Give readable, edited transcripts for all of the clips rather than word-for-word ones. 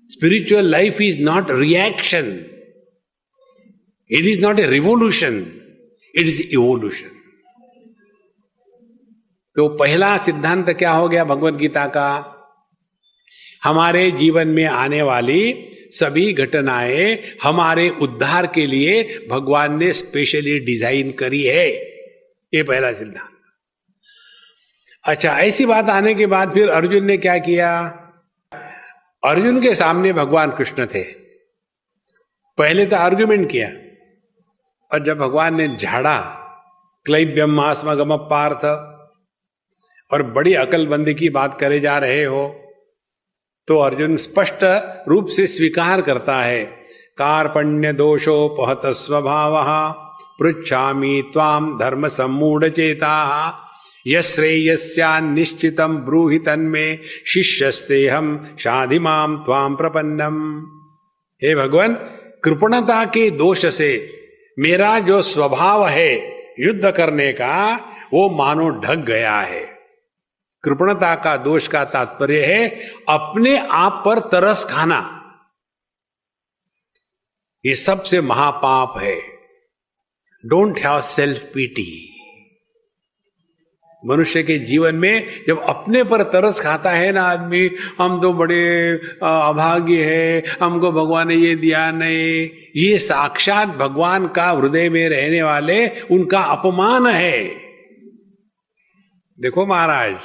Spiritual life is not reaction. It is not a revolution. It is evolution. तो पहला सिद्धांत क्या हो गया भगवत गीता का? हमारे जीवन में आने वाली सभी घटनाएं हमारे उद्धार के लिए भगवान ने स्पेशली डिजाइन करी है, ये पहला सिद्धांत। अच्छा, ऐसी बात आने के बाद फिर अर्जुन ने क्या किया? अर्जुन के सामने भगवान कृष्ण थे, पहले तो आर्ग्यूमेंट किया, और जब भगवान ने झाड़ा क्लैब्यम आस्मगम पार्थ, और बड़ी अकलबंदी की बात करे जा रहे हो, तो अर्जुन स्पष्ट रूप से स्वीकार करता है, कार्पण्य दोषोपहत स्वभावः पृच्छामि त्वाम धर्म सम्मूढ़ चेता यश्रेयस्यान्निश्चितं ब्रूहि तन्मे शिष्यस्तेहं शाधिमां त्वां प्रपन्नम। हे भगवान, कृपणता के दोष से मेरा जो स्वभाव है युद्ध करने का, वो मानो ढक गया है। कृपणता का दोष का तात्पर्य है अपने आप पर तरस खाना। ये सबसे महापाप है। Don't have self PT. मनुष्य के जीवन में जब अपने पर तरस खाता है ना आदमी, हम तो बड़े अभाग्य है, हमको भगवान ने ये दिया नहीं, ये साक्षात भगवान का हृदय में रहने वाले उनका अपमान है। देखो महाराज,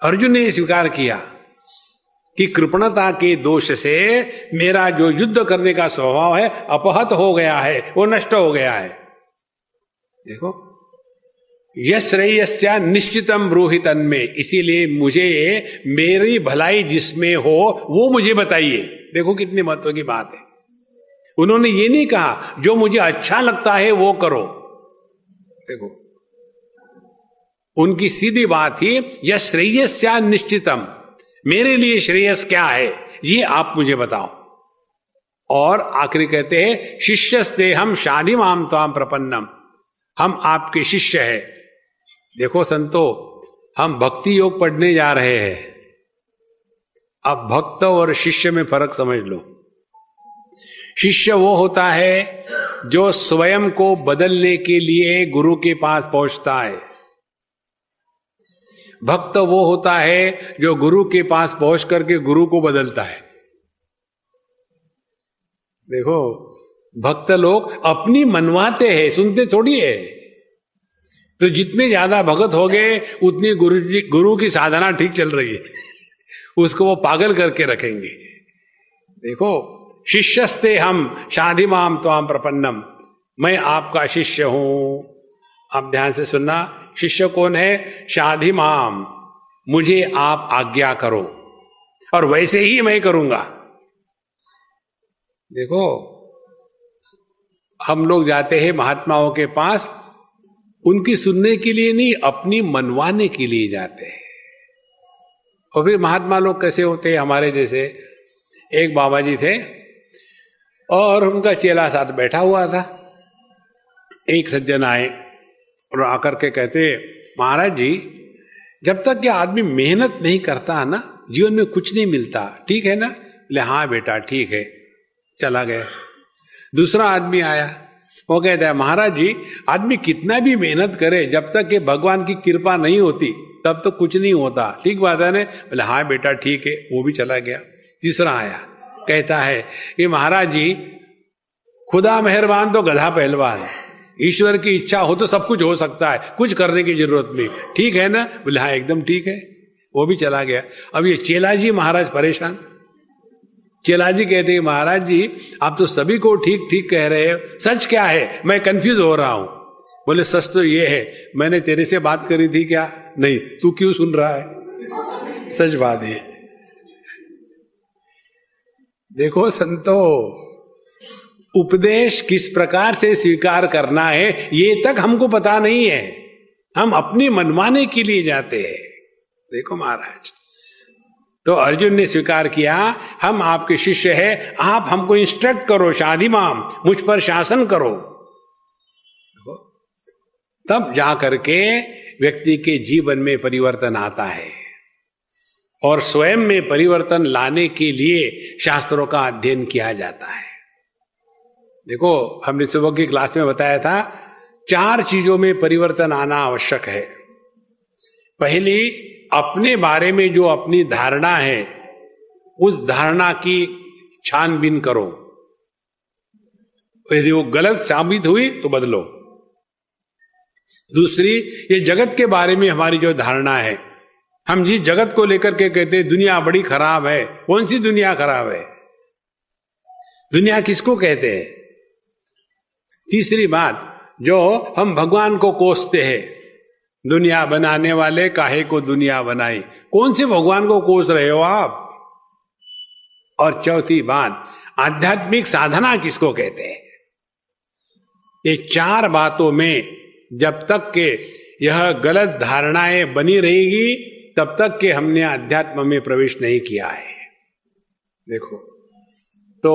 अर्जुन ने स्वीकार किया कि कृपणता के दोष से मेरा जो युद्ध करने का स्वभाव है अपहत हो गया है, वो नष्ट हो गया है। देखो, यश्रेयस्या निश्चितम ब्रूहि तन्मे, इसीलिए मुझे मेरी भलाई जिसमें हो वो मुझे बताइए। देखो कितने महत्व की बात है। उन्होंने ये नहीं कहा जो मुझे अच्छा लगता है वो करो। देखो, उनकी सीधी बात ही यश्रेयस्या निश्चितम, मेरे लिए श्रेयस क्या है ये आप मुझे बताओ। और आखिरी कहते हैं शिष्यस्तेहम शाधिमां त्वां प्रपन्नम, हम आपके शिष्य हैं। देखो संतो, हम भक्ति योग पढ़ने जा रहे हैं। अब भक्त और शिष्य में फर्क समझ लो। शिष्य वो होता है जो स्वयं को बदलने के लिए गुरु के पास पहुंचता है। भक्त वो होता है जो गुरु के पास पहुंच करके गुरु को बदलता है। देखो, भक्त लोग अपनी मनवाते हैं, सुनते थोड़ी है। तो जितने ज्यादा भगत हो गए उतनी गुरु की साधना ठीक चल रही है, उसको वो पागल करके रखेंगे। देखो, शिष्यस्ते हम शाधिमां त्वां प्रपन्नम, मैं आपका शिष्य हूं। आप ध्यान से सुनना, शिष्य कौन है? शाधिमां, मुझे आप आज्ञा करो और वैसे ही मैं करूंगा। देखो, हम लोग जाते हैं महात्माओं के पास, उनकी सुनने के लिए नहीं, अपनी मनवाने के लिए जाते हैं। और फिर महात्मा लोग कैसे होते हैं? हमारे जैसे एक बाबा जी थे और उनका चेला साथ बैठा हुआ था। एक सज्जन आए और आकर के कहते, महाराज जी, जब तक कि आदमी मेहनत नहीं करता ना, जीवन में कुछ नहीं मिलता, ठीक है ना? बोले हाँ बेटा ठीक है। चला गया। दूसरा आदमी आया, वो कहता है, महाराज जी, आदमी कितना भी मेहनत करे, जब तक कि भगवान की कृपा नहीं होती तब तो कुछ नहीं होता, ठीक बात है ना? बोले हाँ बेटा ठीक है। वो भी चला गया। तीसरा आया, कहता है कि महाराज जी, खुदा मेहरबान तो गधा पहलवान, ईश्वर की इच्छा हो तो सब कुछ हो सकता है, कुछ करने की जरूरत नहीं, ठीक है ना? बोले हाँ एकदम ठीक है। वो भी चला गया। अब ये चेला जी महाराज परेशान। चेला जी कहते हैं, महाराज जी, आप तो सभी को ठीक ठीक कह रहे हो, सच क्या है? मैं कंफ्यूज हो रहा हूं। बोले सच तो ये है, मैंने तेरे से बात करी थी क्या? नहीं। तू क्यों सुन रहा है? सच बात है। देखो संतो, उपदेश किस प्रकार से स्वीकार करना है ये तक हमको पता नहीं है, हम अपनी मनमाने के लिए जाते हैं। देखो महाराज, तो अर्जुन ने स्वीकार किया, हम आपके शिष्य हैं, आप हमको इंस्ट्रक्ट करो, शाधिमां, मुझ पर शासन करो। तब जाकर के व्यक्ति के जीवन में परिवर्तन आता है। और स्वयं में परिवर्तन लाने के लिए शास्त्रों का अध्ययन किया जाता है। देखो, हमने सुबह की क्लास में बताया था 4 चीजों में परिवर्तन आना आवश्यक है। पहली, अपने बारे में जो अपनी धारणा है उस धारणा की छानबीन करो, यदि वो गलत साबित हुई तो बदलो। दूसरी, ये जगत के बारे में हमारी जो धारणा है, हम जिस जगत को लेकर के कहते हैं दुनिया बड़ी खराब है, कौन सी दुनिया खराब है? दुनिया किसको कहते हैं? तीसरी बात, जो हम भगवान को कोसते हैं, दुनिया बनाने वाले काहे को दुनिया बनाई, कौन से भगवान को कोस रहे हो आप? और चौथी बात, आध्यात्मिक साधना किसको कहते हैं? ये 4 बातों में जब तक के यह गलत धारणाएं बनी रहेगी तब तक के हमने अध्यात्म में प्रवेश नहीं किया है। देखो, तो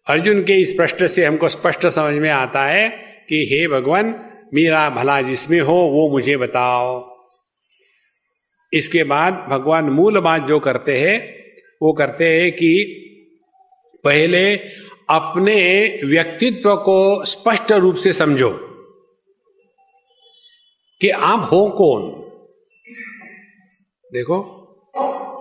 अर्जुन के इस प्रश्न से हमको स्पष्ट समझ में आता है कि हे भगवान, मेरा भला जिसमें हो वो मुझे बताओ। इसके बाद भगवान मूल बात जो करते हैं वो करते हैं कि पहले अपने व्यक्तित्व को स्पष्ट रूप से समझो कि आप हो कौन। देखो,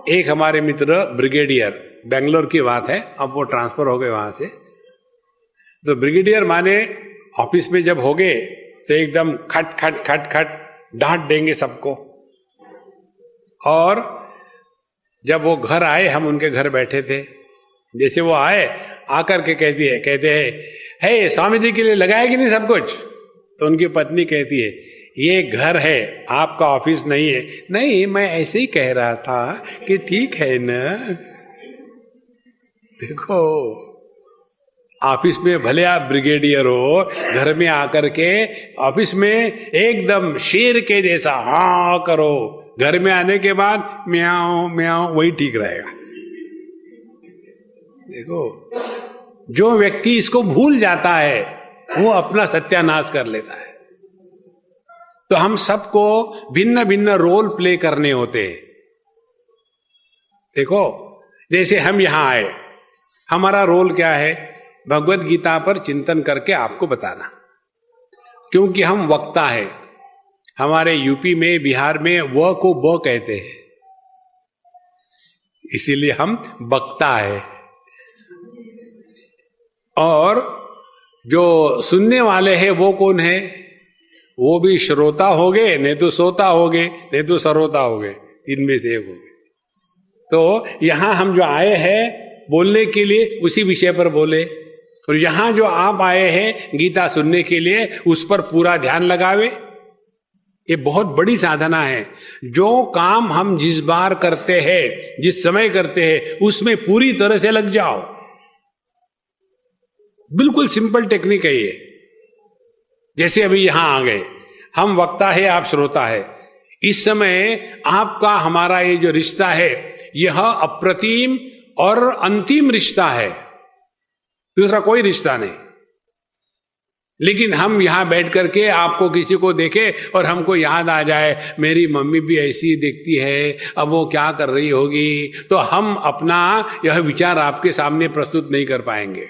एक हमारे मित्र ब्रिगेडियर, बेंगलोर की बात है, अब वो ट्रांसफर हो गए वहां से, तो ब्रिगेडियर माने ऑफिस में जब हो गए तो एकदम खट खट खट खट डांट देंगे सबको। और जब वो घर आए, हम उनके घर बैठे थे, जैसे वो आए आकर के कहते हैं हे स्वामी जी के लिए लगाया कि नहीं सब कुछ? तो उनकी पत्नी कहती है ये घर है, आपका ऑफिस नहीं है। नहीं, मैं ऐसे ही कह रहा था कि ठीक है ना। देखो, ऑफिस में भले आप ब्रिगेडियर हो, घर में आकर के ऑफिस में एकदम शेर के जैसा हाँ करो, घर में आने के बाद म्याऊं म्याऊं, वही ठीक रहेगा। देखो, जो व्यक्ति इसको भूल जाता है वो अपना सत्यानाश कर लेता है। तो हम सबको भिन्न भिन्न रोल प्ले करने होते हैं। देखो, जैसे हम यहां आए, हमारा रोल क्या है? भगवत गीता पर चिंतन करके आपको बताना, क्योंकि हम वक्ता है। हमारे यूपी में, बिहार में व को ब कहते हैं, इसीलिए हम वक्ता है। और जो सुनने वाले हैं वो कौन है? वो भी श्रोता हो गए, नहीं तो सोता हो गए, नहीं तो सरोता हो गए, इनमें से एक हो गए। तो यहां हम जो आए हैं बोलने के लिए उसी विषय पर बोले, और यहां जो आप आए हैं गीता सुनने के लिए उस पर पूरा ध्यान लगावे। ये बहुत बड़ी साधना है। जो काम हम जिस बार करते हैं, जिस समय करते हैं, उसमें पूरी तरह से लग जाओ। बिल्कुल सिंपल टेक्निक है ये। जैसे अभी यहां आ गए, हम वक्ता है, आप श्रोता है। इस समय आपका हमारा ये जो रिश्ता है यह अप्रतिम और अंतिम रिश्ता है, दूसरा कोई रिश्ता नहीं। लेकिन हम यहां बैठ करके आपको किसी को देखे और हमको याद आ जाए मेरी मम्मी भी ऐसी दिखती है, अब वो क्या कर रही होगी, तो हम अपना यह विचार आपके सामने प्रस्तुत नहीं कर पाएंगे।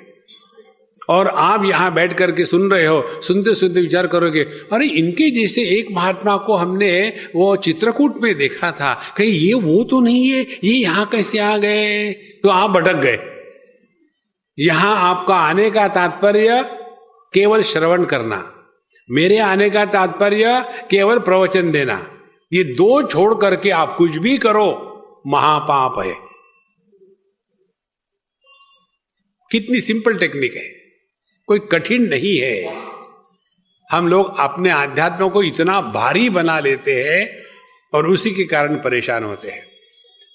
और आप यहां बैठ करके सुन रहे हो, सुनते सुनते विचार करोगे अरे इनके जैसे एक महात्मा को हमने वो चित्रकूट में देखा था, कहीं ये वो तो नहीं है, ये यहां कैसे आ गए? तो आप भटक गए। यहां आपका आने का तात्पर्य केवल श्रवण करना, मेरे आने का तात्पर्य केवल प्रवचन देना। ये दो छोड़ करके आप कुछ भी करो महापाप है। कितनी सिंपल टेक्निक है, कोई कठिन नहीं है। हम लोग अपने आध्यात्म को इतना भारी बना लेते हैं और उसी के कारण परेशान होते हैं।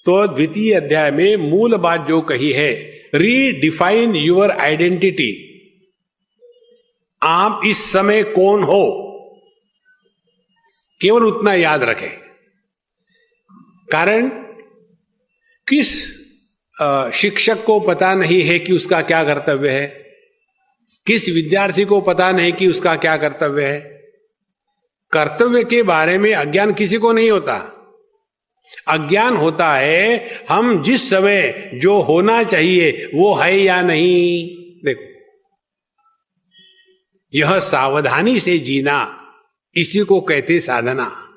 तो द्वितीय अध्याय में मूल बात जो कही है, रीडिफाइन यूर आइडेंटिटी। आप इस समय कौन हो, केवल उतना याद रखें। कारण किस शिक्षक को पता नहीं है कि उसका क्या कर्तव्य है, किस विद्यार्थी को पता नहीं कि उसका क्या कर्तव्य है। कर्तव्य के बारे में अज्ञान किसी को नहीं होता। अज्ञान होता है हम जिस समय जो होना चाहिए वो है या नहीं। देखो, यह सावधानी से जीना, इसी को कहते साधना।